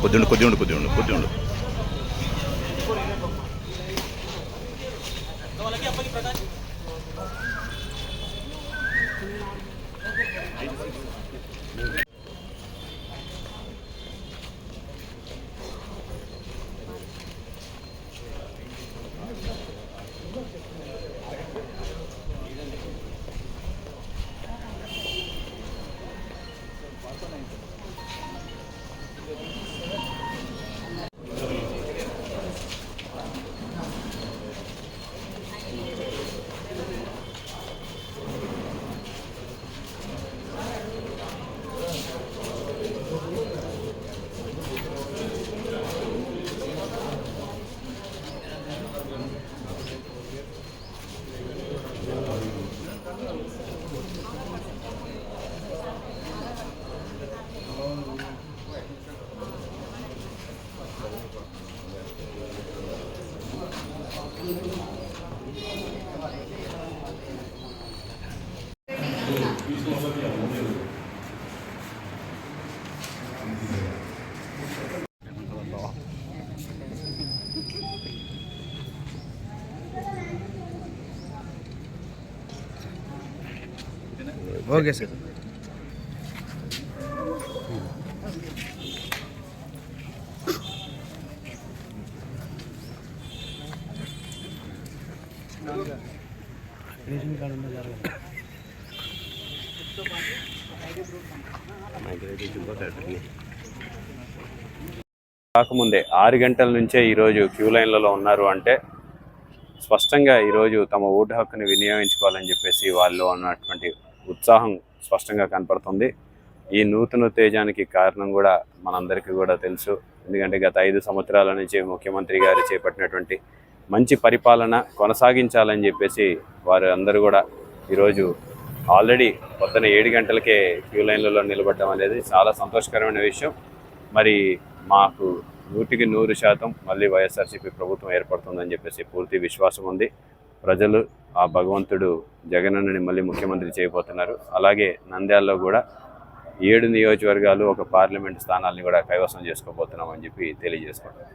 కొద్దిగా okay sir. కాకముందే 6 గంటల నుంచే ఈరోజు క్యూ లైన్లలో ఉన్నారు అంటే స్పష్టంగా ఈరోజు తమ ఓటు హక్కుని వినియోగించుకోవాలని చెప్పేసి వాళ్ళు ఉన్నటువంటి ఉత్సాహం స్పష్టంగా కనపడుతుంది. ఈ నూతన ఉత్తేజానికి కారణం కూడా మనందరికీ కూడా తెలుసు. ఎందుకంటే గత 5 సంవత్సరాల నుంచి ముఖ్యమంత్రి గారు చేపట్టినటువంటి మంచి పరిపాలన కొనసాగించాలని చెప్పేసి వారు అందరూ కూడా ఈరోజు ఆల్రెడీ పొద్దున 7 గంటలకే క్యూ లైన్లలో నిలబడడం అనేది చాలా సంతోషకరమైన విషయం. మరి మాకు 100% మళ్ళీ వైఎస్ఆర్సీపీ ప్రభుత్వం ఏర్పడుతుందని చెప్పేసి పూర్తి విశ్వాసం ఉంది. ప్రజలు ఆ భగవంతుడు జగనన్నని మళ్ళీ ముఖ్యమంత్రి చేయబోతున్నారు. అలాగే నంద్యాలలో కూడా 7 నియోజకవర్గాలు, ఒక పార్లమెంట్ స్థానాలని కూడా కైవసం చేసుకోబోతున్నామని చెప్పి తెలియజేసుకుంటాం.